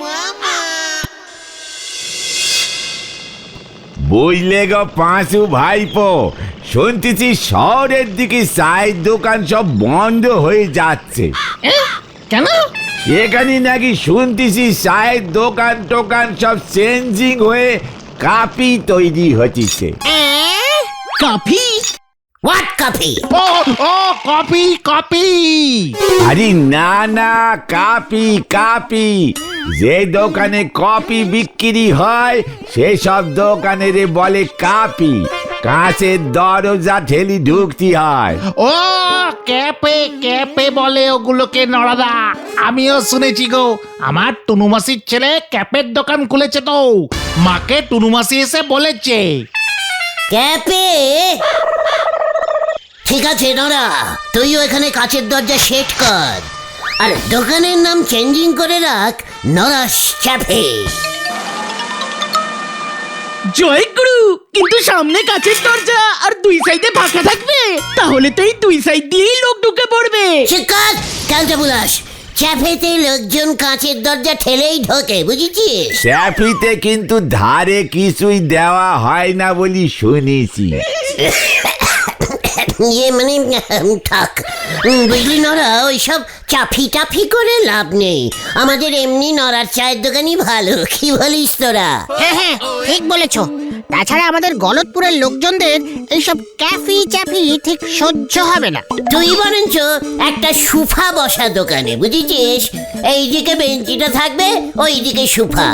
মামা। বুঝলে গো পাঁচু ভাইপো, শুনতেছি শহরের দিকে চায়ের দোকান সব বন্ধ হয়ে যাচ্ছে। কেন? এখানে নাকি শুনতেছি চায়ের দোকান টোকান সব চেঞ্জিং হয়ে কাপি তৈরি হচ্ছে। কফি? What coffee? ও ও কফি কফি। আরে না না, কাপি কাপি। যে দোকানে কফি বিক্রি হয় সেসব দোকানের বলে কাপি। কাঁচের দরজা ঠেলি ঢুকতে হয়। ও ক্যাপে ক্যাপে বলে ওগুলোকে নড়াদা। আমিও শুনেছি গো, আমার টুনুমাসির ছেলে ক্যাপের দোকান খুলেছে তো, মাকে টুনুমাসি এসে বলেছে। ক্যাপে? ঠিক আছে নোরা, তুইও এখানে কাচের দরজা সেট কর, আর দোকানের নাম চেঞ্জিং করে রাখ নরাস ক্যাফে। জয় গুরু, কিন্তু সামনে কাছের দরজা আর দুই সাইডে ফাঁকা থাকবে, তাহলে তো এই দুই সাইড দিয়েই লোক ঢুকে পড়বে। শিকার কালটা বুলাস, ক্যাফেতে লোকজন কাঁচের দরজা ঠেলেই ঢোকে, বুঝেছিস? ক্যাফিতে কিন্তু ধারে কিছুই দেওয়া হয় না বলি শুনেছি। ইয়ে মানে থাক, বুঝলি নরা, ওইসব চাফি টাফি করে লাভ নেই। আমাদের এমনি নরার চায়ের দোকানই ভালো, কি বলিস তোরা? হ্যাঁ হ্যাঁ ঠিক বলেছো। তাছাড়া আমাদের গলতপুরের লোকজনদের এইসব ক্যাফি চ্যাফি ঠিক সহ্য হবে না। তুই বরঞ্চ একটা সুফা বসা দোকানে, বুঝেছিস? এইদিকে বেঞ্চিটা থাকবে, ওইদিকে সুফা।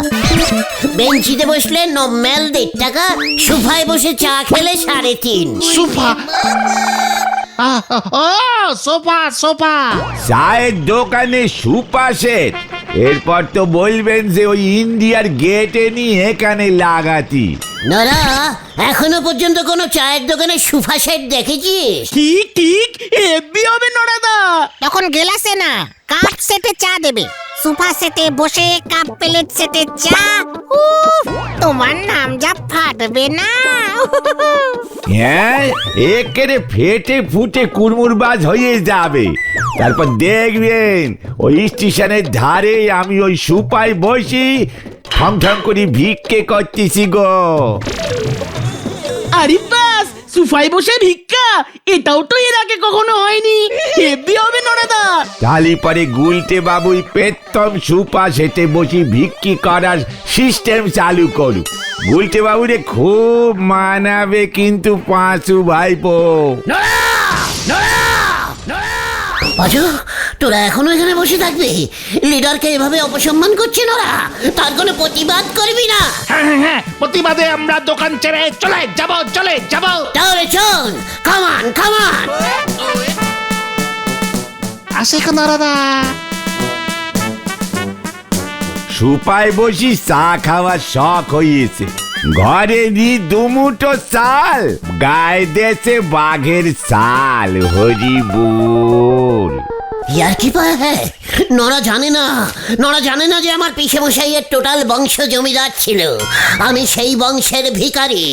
বেঞ্চিতে বসলে নর্মাল 1.5 টাকা, সুফায় বসে চা খেলে 3.5। সোফা? ও সোফা সোফা। চায়ের দোকানে সুপা সেট, এরপর তো বলবেন যে ওই ইন্ডিয়ার গেটে নিয়ে এখানে লাগাতি। নরা, এখনো পর্যন্ত কোনো চায়ের দোকানে সুফা সেট দেখেছিস? ঠিক ঠিক, হেব্বি হবে নড়াদা। তখন গেলাসে না, কাপ সেটে চা দেবে, সোফা সেটে বসে কাপ প্লেট সেটে চা। উফ, তোমার নাম যা ফাটবে না। হ্যাঁ, একেরে ফেটে ফুটে কুড়মুড়বাজ হয়ে যাবে। তারপর দেখবেন ওই স্টেশনের ধারে আমি ওই সুপায় বসি ঠং ঠং করে ভিক্ষে করতেছি গো। আরে বাস, সুফাই বসে ভিক্ষা, এটাও তো এর আগে কখনো হয়নি। হেব্বি হবে নড়াদা। তালি পরে গুলটে বাবুই পেতম সুপা সেটে বসি ভিক্ষি করার সিস্টেম চালু করুক। গুলটে বাবুরে খুব মানাবে কিন্তু পাঁচু ভাইপো। পাঁচু, তোরা এখনো এখানে বসে থাকবি? লিডারকে এভাবে অপসম্মান করছে নরা, তার কোনো প্রতিবাদ করবি না? হ্যাঁ হ্যাঁ হ্যাঁ, প্রতিবাদে আমরা দোকান ছেড়ে চলে যাব। তাহলে চল, কামান কামান। আসে কেন দাদা? সুপায় বসি চা খাওয়ার শখ হয়েছে। ঘরে নি দুমুটো চাল, গায়ে দেশে বাঘের চাল। হরি বল। ইয়ার কি পায়? হ্যাঁ, নরা জানে না যে আমার পিসে মশাইয়ের টোটাল বংশ জমিদার ছিল। আমি সেই বংশের ভিখারি,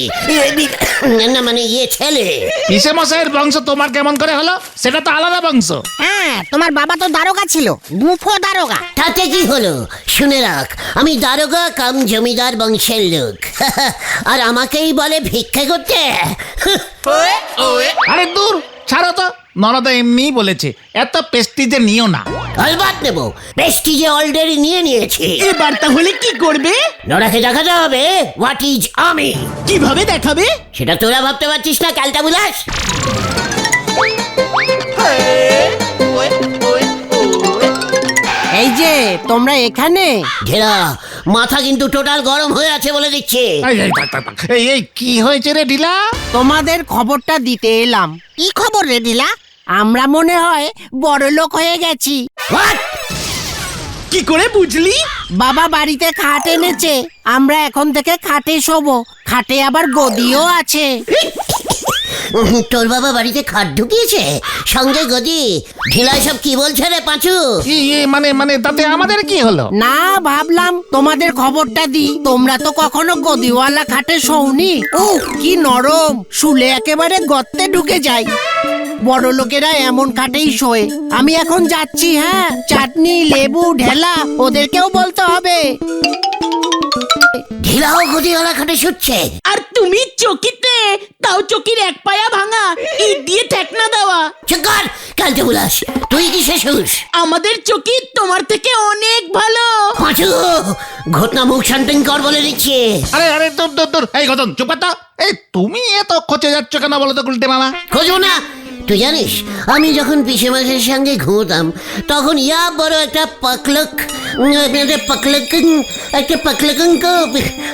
না মানে ছেলে। পিসে মশাইয়ের বংশ তোমার কেমন করে হলো? সেটা তো আলাদা বংশ। হ্যাঁ, তোমার বাবা তো দারোগা ছিল, বুফো দারোগা। তাতে কি হলো? শুনে রাখ, আমি দারোগা কাম জমিদার বংশের লোক। আর আমাকেই বলে ভিক্ষা করতে। আরে দূর, ছাড়ো তো। নরদা এমনিই বলেছে, এত পেস্টিজে নিও না। আলবাত নেব, প্রেস্টিজে অলরেডি নিয়েছি। এবার তাহলে কি করবে? নরাকে দেখাতে হবে হোয়াট ইজ আমি। কিভাবে দেখাবে? সেটা তোরা ভাবতে পারছিস না ক্যালটা বুলাস? এই যে তোমরা এখানে। ঘেরা মাথা কিন্তু টোটাল গরম হয়ে আছে বলে দিচ্ছে। এই কি হয়েছে রে ঢিলা? তোমাদের খবরটা দিতে এলাম। কি খবর রে দিলা? আমরা মনে হয় বড়লোক হয়ে গেছি। হোয়াট? কি করে বুঝলি? বাবা বাড়িতে খাট এনেছে, আমরা এখন থেকে খাটে শোবো। খাটে আবার গদিও আছে। তোর বাবা বাড়িতে খাট ঢুকিয়েছে, সঙ্গে গদি? ঢিলা সব কি বলছে রে পাঁচু? মানে তাতে আমাদের কি হলো? না, ভাবলাম তোমাদের খবরটা দি। তোমরা তো কখনো গদিওয়ালা খাটে শোওনি। কি নরম, শুলে একেবারে গর্তে ঢুকে যায়। বড় লোকেরা এমন কাটেই শোয়। আমি এখন যাচ্ছি, হ্যাঁ, চাটনি লেবু ঢেলা ওদেরকেও বলতে হবে। ঢিলাও গদিওয়ালা খাটে শুচ্ছে। আর তুমি চকিতে, তাও চকির এক পায়া ভাঙা, ইট দিয়ে ঠেকনা দেওয়া। চুকার কালতে বুলাস, তুই কি শেষুস? আমাদের চকি তোমার থেকে অনেক ভালো। পাঁচু ঘটনা মুখ শান্তিং কর বলে দিচ্ছে। আরে আরে তোর তোর তোর এই গতন চুপ কর তো। এই তুমি এত খচে যাচ্ছ কেন বলো তো গুলটে মামা? খোঁজবো না? তুই জানিস আমি যখন পিসে মাসের সঙ্গে ঘুমতাম তখন ইয়া বড় একটা পাকলক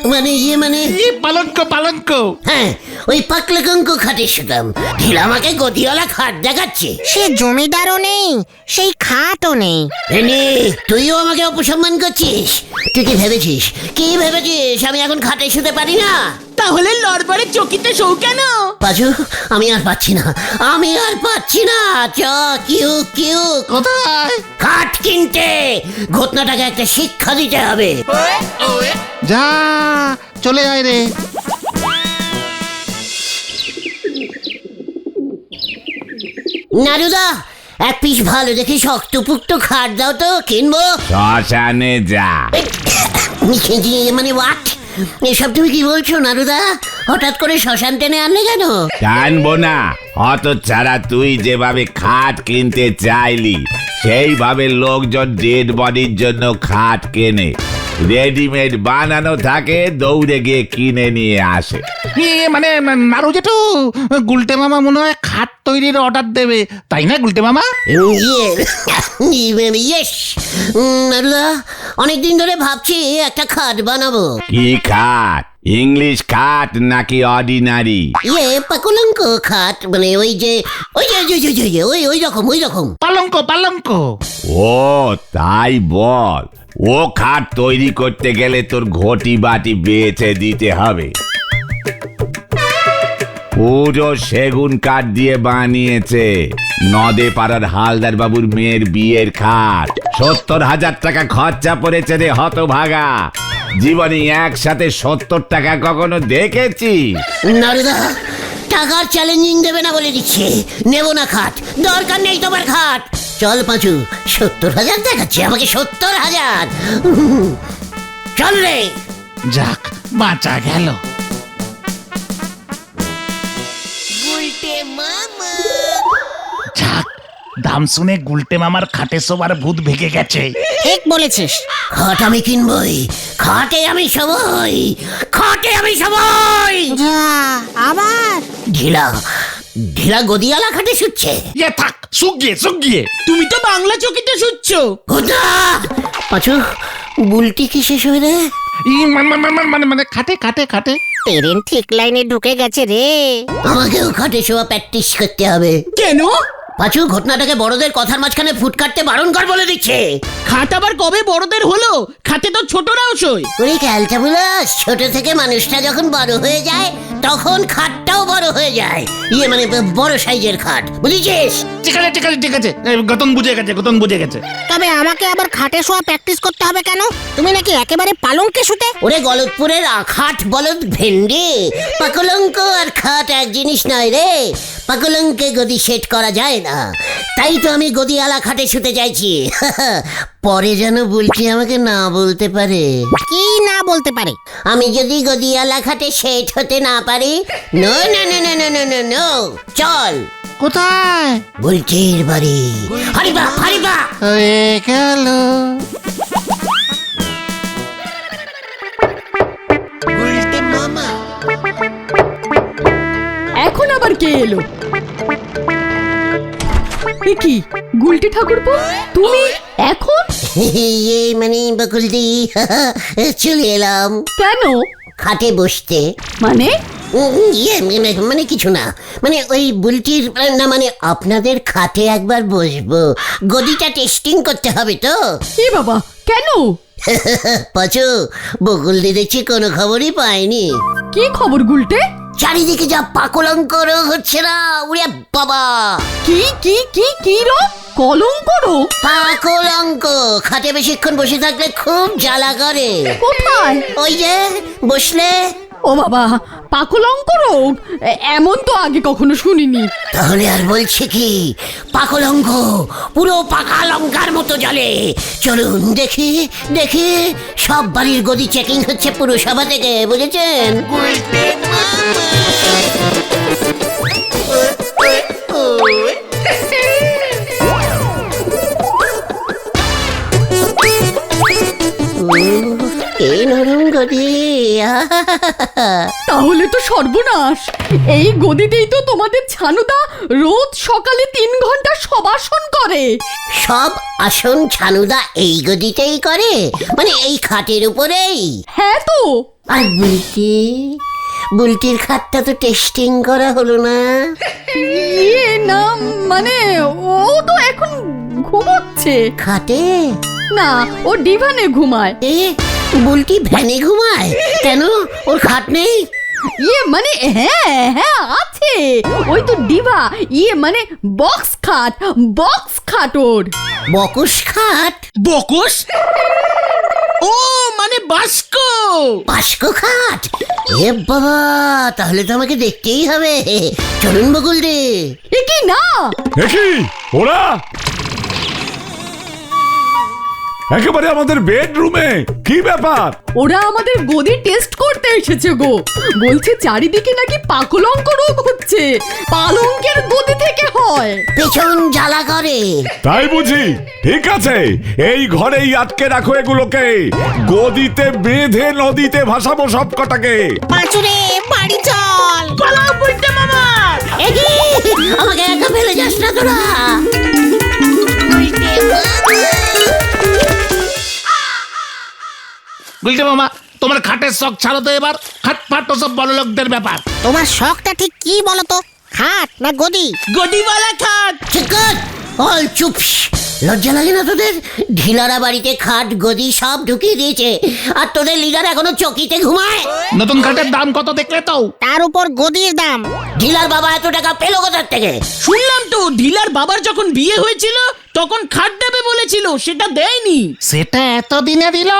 মানে মানে পালঙ্ক পালঙ্ক। হ্যাঁ ওই পাকলকঙ্ক খাটে শুতাম। ঢিলা আমাকে গদিওয়ালা খাট দেখাচ্ছে। সে জমিদারও নেই, সেই খাটও নেই। এনে তুইও আমাকে অপসম্মান করছিস। তুই কি ভেবেছিস আমি এখন খাটে শুতে পারি না? তাহলে লড়বারে চকিতে শো কেন? পাজু আমি আর পাচ্ছি না। চ কিউ কিউ কোথায়? খাট কিনতে। ঘটনাটাকে একটা শিক্ষা দিতে হবে। যা চলে আয় রে। নারুদা এক পিস ভালো দেখে শক্তপুক্ত খাট দাও তো, কিনবো। শ্মশানে যা। মানে হোয়াট? এসব তুমি কি বলছো নারুদা? হঠাৎ করে শ্মশান টেনে আনলে কেন? জানবো না, অত ছাড়া তুই যেভাবে খাট কিনতে চাইলি সেইভাবে লোকজন ডেড বডির জন্য খাট কেনে। রেডিমেড বানানো থাকে, দৌড়ে গিয়ে কিনে নিয়ে আসে। মানে নাড়ু জেঠু, গুলটে মামা মনে হয় খাট তৈরির অর্ডার দেবে, তাই না গুলটে মামা? ইয়েস নারুদা, অনেকদিন ধরে ভাবছি একটা খাট বানাবো। কি খাট? ইংলিশ খাট নাকি অর্ডিনারি? পাকুলঙ্ক খাট, মানে ওই যে ওই রকম। পালঙ্ক পালঙ্ক। ও তাই বল। ও খাট তৈরি করতে গেলে তোর ঘটি বাটি বেচে দিতে হবে। পুরো সেগুন কাঠ দিয়ে বানিয়েছে। নদে পাড়ার হালদার বাবুর মেয়ের বিয়ের খাট। 70,000 টাকা খরচা পড়েছে রে হতভাগা। জীবনে একসাথে 70 টাকা কখনো দেখেছিস? নারুদা টাকার চ্যালেঞ্জিং দেবে না বলে দিচ্ছে। নেব না খাট, দরকার নেই তোমার খাট। চল পাঁচু, 70,000 দেখাচ্ছে আমাকে, 70,000। চল রে। যাক বাঁচা গেল। যাক দাম শুনে গুলটে মামার খাটে সবার ভূত ভেগে গেছে। ঠিক বলেছিস। খাট আমি কিনবই, খাটে আমি সবই। যা আবার ঢিলা গদিয়ালা খাটে শুচ্ছে। ইয়ে থাক, শুকিয়ে। তুমি তো বাংলা চকিতে শুচ্ছ। ঘোটা পাঁচু, বুলটি কি শেষ হয়ে রে? মানে খাটে। ট্রেন ঠিক লাইনে ঢুকে গেছে রে। আমাকেও খাটে শোয়া প্র্যাকটিস করতে হবে। কেন? পাঁচু ঘটনাটাকে বড়দের কথার মাঝখানে ফুট কাটতে বারণ কর বলে দিচ্ছে। খাট আবার কবে বড়দের হলো? খাটে তো ছোটরাও শোয়। ওরে ক্যালটা বুলাস, ছোট থেকে মানুষটা যখন বড় হয়ে যায় তখন খাটটাও বড় হয়ে যায়। মানে বড় সাইজের খাট, বুঝেছিস? ঠিক আছে। গতন বুঝে গেছে। তবে আমাকে আবার খাটে শোয়া প্র্যাকটিস করতে হবে কেন? তুমি নাকি একেবারে পালঙ্কে শুতে? ওরে গলতপুরের খাট বলদ ভেন্ডি, পাকলঙ্ক আর খাট এক জিনিস নয় রে। পাকলঙ্কে গদি সেট করা যায় না, তাই তো আমি গদিওয়ালা খাটে শুতে চাইছি। পরে যেন বুলটি আমাকে না বলতে পারে। কি না বলতে পারে? আমি যদি গদিওয়ালা খাটে সেট হতে না পারি, নো। চল। কোথায়? বুলটির বাড়ি। হারিবা হয়ে গেল। এখন আবার কে এলো? এ কি গুলটি ঠাকুরপো, তুমি এখন? মানে বকুলদি, চলে এলাম। কেন? খাটে বসতে। মানে মানে কিছু না, মানে ওই বুলটির না, মানে আপনাদের খাটে একবার বসবো। গদিটা টেস্টিং করতে হবে তো। এ বাবা, কেন? পাচু, বকুলদি দেখছি কোনো খবরই পায়নি। কি খবর গুলটে? চারিদিকে যা পাকলঙ্ক রোগ হচ্ছে না, উড়ে বাবা। কি রো? কলঙ্ক রোগ? পাকলঙ্ক। খাটে বেশিক্ষণ বসে থাকলে খুব জ্বালা করে। কোথায়? ওই যে বসলে। ও বাবা, পাকলঙ্ক রোগ? এমন তো আগে কখনো শুনিনি। তাহলে আর বলছে কি, পাকলঙ্ক পুরো পাকা লঙ্কার মতো জলে। চলুন দেখি দেখি, সব বাড়ির গদি চেকিং হচ্ছে পুরসভা থেকে, বুঝেছেন? এই নরম গদি, তাহলে তো সর্বনাশ। এই গদিতেই তো তোমাদের ছানুদা রোজ সকালে 3 ঘন্টা সবাসন করে। সব আসন ছানুদা এই গদিতেই করে, মানে এই খাটের উপরেই। হ্যাঁ তো। আর বুলটি, বুলটির খাটটা তো টেস্টিং করা হলো না। ইয়ে না, মানে ও তো এখন ঘুমোচ্ছে। খাটে না, ও ডিভানে ঘুমায়। এ, বুলটি ভ্যানে ঘুমায় কেন? ওর খাট নেই? ইয়ে মানে হ্যাঁ হ্যাঁ আছে, ওই তো ডিভা, ইয়ে মানে বক্স খাট, বক্স খাট ওর। বকুশ খাট? বকস? ও মানে বাস্ক। বাস্ক খাট? এ বাবা, তাহলে তো আমাকে দেখতেই হবে। চলুন বকুল রে। এ কি না, দেখি ওরা একেবারে আমাদের বেডরুমে, কি ব্যাপার? ওরা আমাদের গদি টেস্ট করতে এসেছে গো। বলছে চারিদিকে নাকি পাকলঙ্ক রোগ হচ্ছে, পালঙ্কের গদি থেকে হয়। পেছন জ্বালা করে। তাই বুঝি? ঠিক আছে, এই ঘরেই আটকে রাখো এগুলোকে, গদিতে বেঁধে নদীতে ভাসাবো সব কটাকে। পাঁচুরে বাড়ি চল। পালাও বলতে মামা। এগি, আমাকে একা ফেলে যাস না তোরা। বুঝলে মামা, তোমার খাটের শখ ছাড়ো তো এবার। খাট ফাট তো সব বড় লোকদের ব্যাপার। তোমার শখটা ঠিক কি বলো তো? খাট না গদি? গদিওয়ালা খাট। ঠিক কর, অল চুপ। লজ্জা লাগে না তোদের? ঢিলারা বাড়িতে খাট গদি সব ঢুকিয়ে দিয়েছে, আর তোদের লিডার এখনো চকিতে ঘুমায়। নতুন খাটের দাম কত দেখলে তো? তার উপর গদির দাম। ঢিলার বাবা এত টাকা পেলো কোথার থেকে? শুনলাম তো ঢিলার বাবার যখন বিয়ে হয়েছিল তখন খাট দেবে বলেছিল, সেটা দেয়নি। সেটা এতদিনে দিল?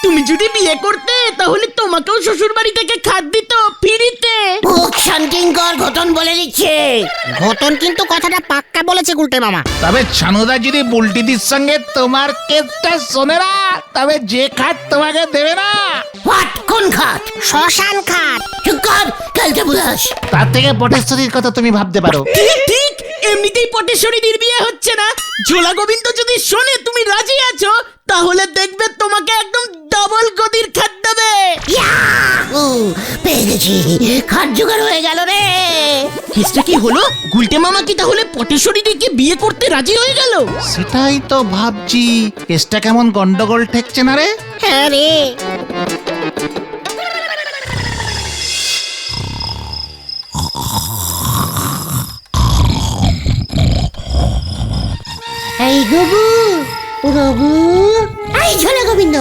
তুমি যদি বিয়ে করতে তাহলে তোমাকেও শ্বশুর বাড়ি থেকে খাট দিত ফ্রিতে। মুখ শান্তিং কর, ঘটন বলে দিচ্ছে। ঘটন কিন্তু কথাটা পাক্কা বলেছে গুলটে মামা। তবে ছানুদা যদি বুলটিদির সঙ্গে তোমার কেসটা শোনে না, তবে যে খাট তোমাকে দেবে না। হোয়াট? কোন খাট? শ্মশান খাট। চুপ কর, কালকে বুঝাস। তার থেকে পটেশ্বরীর কথা তুমি ভাবতে পারো। ঠিক ঠিক, এমনিতেই পটেশ্বরীর বিয়ে হচ্ছে না, ঝোলা গোবিন্দ যদি শোনে তুমি রাজি আছো তাহলে দেখবে তোমাকে একদম ডাবল গদির খাট দেবে। ইয়াহু! পেয়ে গেছি, খাট জোগাড় হয়ে গেল রে। কেসটা কি হলো? গুলটে মামা কি তাহলে পটেশ্বরীকে বিয়ে করতে রাজি হয়ে গেল? সেটাই তো ভাবছি, কেসটা কেমন গন্ডগোল ঠেকছে না রে? হ্যাঁ রে। এই গবু, গবু, এই ঝোলা গোবিন্দ।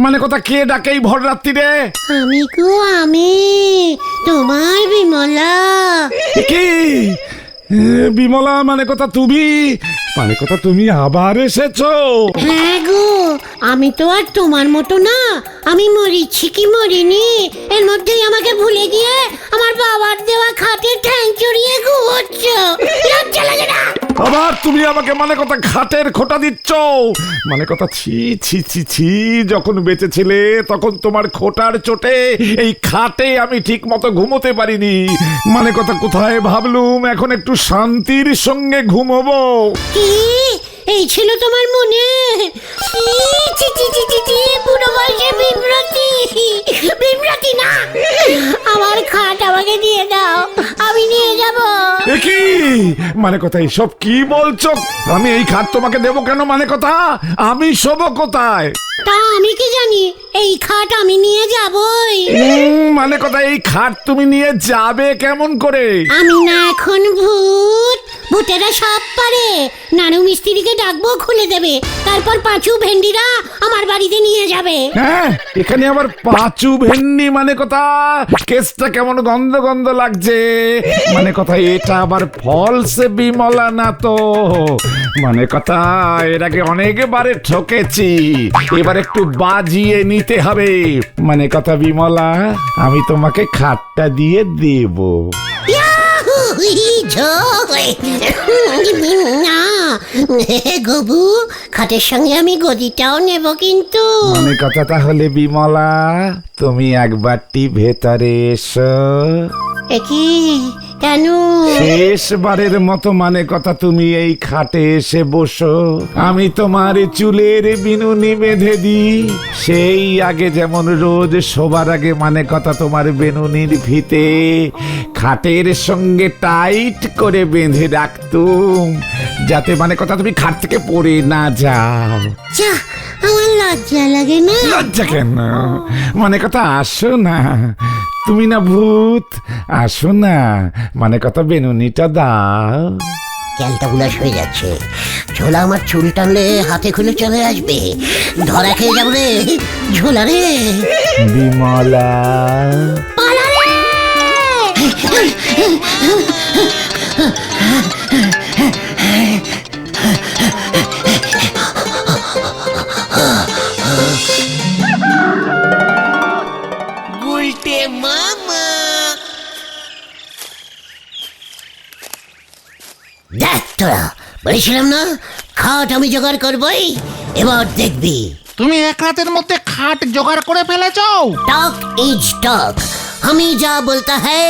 মানে কথা কে ডাকে এই ভর রাত্রি রে? আমি গো, আমি তোমার বিমলা। কি বিমলা? মানে কথা তুমি, মানে কথা তুমি আবার এসেছো? হ্যাঁ গো, আমি তো আর তোমার মতো না। আমি মরিছি কি মরিনি, এর মধ্যেই আমাকে ভুলে গিয়ে আমার বাবার দেওয়া খাটে ঠ্যাং চড়িয়ে ঘুমোচ্ছ। লজ্জা লাগে না? আবার তুমি আমাকে মানে কথা খাটের খোটা দিচ্ছ? মানে কথা ছি ছি ছি ছি, যখন বেঁচে ছিলে তখন তোমার খোটার চোটে এই খাটে আমি ঠিক মতো ঘুমোতে পারিনি। মানে কথা কোথায় ভাবলুম এখন একটু শান্তির সঙ্গে ঘুমোবো। কি এই ছিল তোমার মনে? ছি ছি ছি ছি ছি, পুরো বয়সে বিভ্রাতি। বিভ্রাতি না, আমার খাট আমাকে দিয়ে দাও, আমি নিয়ে যাব। এ কি মানে কথা, এইসব কি বলছো? আমি এই খাট তোমাকে দেবো কেন? মানে কথা আমি শোবো কোথায়? তা আমি কি জানি, এই খাট আমি নিয়ে যাবই। মানে কথা এই খাট তুমি নিয়ে যাবে কেমন করে? আমি না এখন ভূত, ভূতেরা সব পারে। নানু মিস্ত্রিকে ডাকবো, খুলে দেবে, তারপর পাঁচু ভেন্ডিরা আমার বাড়িতে নিয়ে যাবে। হ্যাঁ, এখানে আবার পাঁচু ভেন্ডি? মানে কথা কেসটা কেমন গন্ধ গন্ধ লাগছে। মানে কথা এটা আবার ফলস বিমলা না তো? মানে কথা এর আগে অনেকবারে ঠকেছি, এবার এবার একটু বাজিয়ে নিতে হবে। মানে কথা বিমলা, আমি তোমাকে খাটটা দিয়ে দেব। ইয়াহু, জয়। না গবু, খাটের সঙ্গে আমি গদিটাও নেব কিন্তু। মানে কথা তাহলে বিমলা, তুমি একবারটি ভেতরে এসো। কি কেন? শেষবারের মতো মানে কথা তুমি এই খাটে এসে বসো। আমি তোমার চুলের বিনুনি বেঁধে দিই, সেই আগে যেমন রোজ শোবার আগে মানে কথা তোমার বেনুনির ফিতে খাটের সঙ্গে টাইট করে বেঁধে রাখতুম, যাতে মানে কথা তুমি খাট থেকে পড়ে না যাও। যা, আমার লজ্জা লাগে না। লজ্জা কেন? মানে কথা আসো না, তুমি না ভূত, আসো না, মানে কথা বেনুনিটা দাও। ক্যালটা বুলাস হয়ে যাচ্ছে। ঝোলা আমার চুল টানলে হাতে খুলে চলে আসবে। ধরা খেয়ে যাবো রে ঝোলা রে। বিমলা, পালা রে! দেখ তোরা, বলেছিলাম না খাট আমি জোগাড় করবই। এবার দেখবি। তুমি এক রাতের মধ্যে খাট জোগাড় করে ফেলেছ? टॉक इज टॉक, हमें जा बोलता है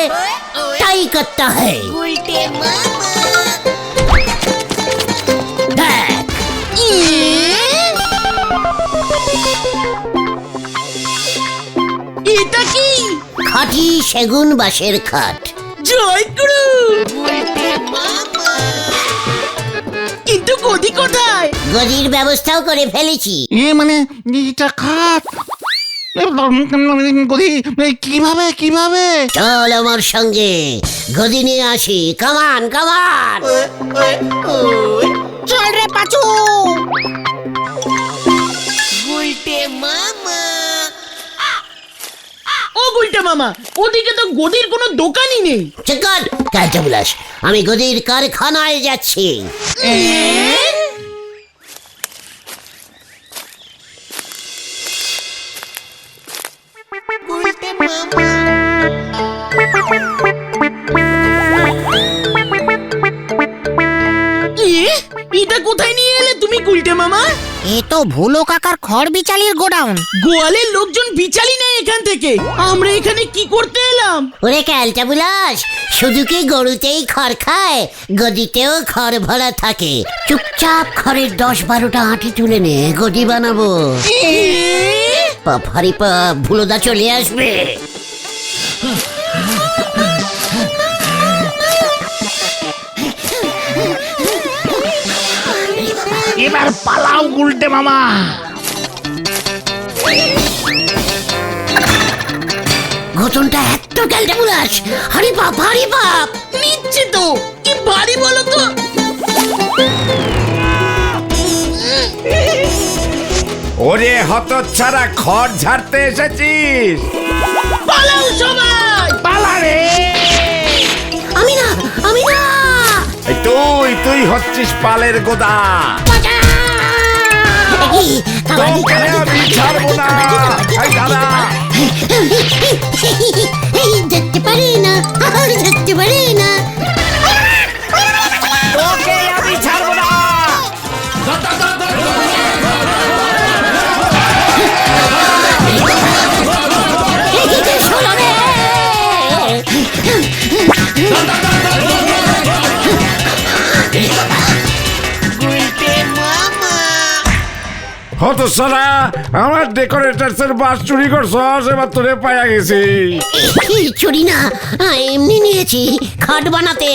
टाई करता है। देख, এটা কি? খাঁটি সেগুন বাঁশের খাট। জয় গুরু। কিন্তু গদি কোথায়? গদির ব্যবস্থাও করে ফেলেছি। মানে এটা খাট গদি, কিভাবে কিভাবে? চল আমার সঙ্গে, গদি নিয়ে আসি। কামান কামান। চল রে পাচু। ও গুলটে মামা, ওদিকে তো গদির কোনো দোকানই নেই। চল কালটা বুলাস, আমি গদির কারখানায় যাচ্ছি। এটা কোথায় নিয়ে এলে তুমি গুলটে মামা? এ তো ভুলো কাকার খড় বিচালির গোডাউন। গোয়ালের লোকজন বিচালি নেই এখান থেকে। আমরা এখানে কি করতে এলাম? ওরে ক্যালটা বুলাস, শুধু কি গরুতেই খড় খায়, গদিতেও খড় ভরা থাকে। চুপচাপ খড়ের 10-12টা আঁটি তুলে নে, গদি বানাবো। পাপ হারি পাপ, ভুলোদা চলে আসবে। এবার পালাও গুলটে মামা। ঘটনটা এত ক্যালটা বুলাস, হারি পাপ হারি পাপ। নিচ্ছে তো, কি ভারী বলো তো। ওরে হতচ্ছাড়া, খড় ঝাড়তে এসেছিস? পালাও সবাই। পালা রে! আমি না, আমি না। এই তুই হচ্ছিস পালের গোদা। এই, কাবাডি, তোকে কাবাডি, আমি কাবাডি, ছাড়বো না। কাবাডি, এই দাঁড়া। এই দেখতে পারি না, দেখতে পারি না। তোকে আমি ছাড়বো না। শোনো রে! হতচ্ছাড়া, আমার ডেকোরেটার্সের বাস চুরি করছস, এবার তোরে পায়া গেছি। চুরি না, এমনি নিয়েছি খাট বানাতে।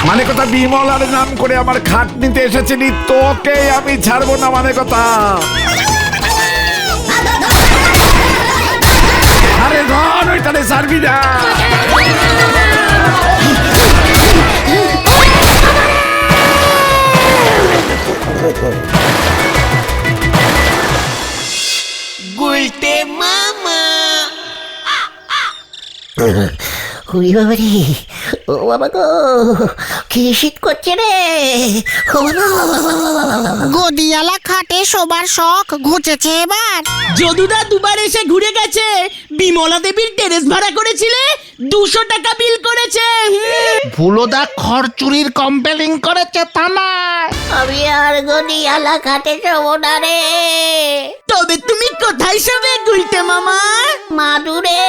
মানে কথা বিমলার নাম করে আমার খাট নিতে এসেছিলি, তোকে আমি ছাড়বো না। মানে কথা, আরে ধর ওইটারে ছাড়বি না। হুই বাবা রে, ও বাবা গো, কি শীত করছে রে। গদিয়ালা খাটে শোবার শখ ঘুচেছে এবার। যদুদা দুবার এসে ঘুরে গেছে। বিমলা দেবীর টেরেস ভাড়া করেছিলে, 200 টাকা বিল করেছে। ভুলোদা খরচুরির কম্পেলিং করেছে তা নয়। আমি আর গদিয়ালা খাটে শোবো না রে। তবে তুমি কোথায় শোবে গুলটে মামা? মাদুরে।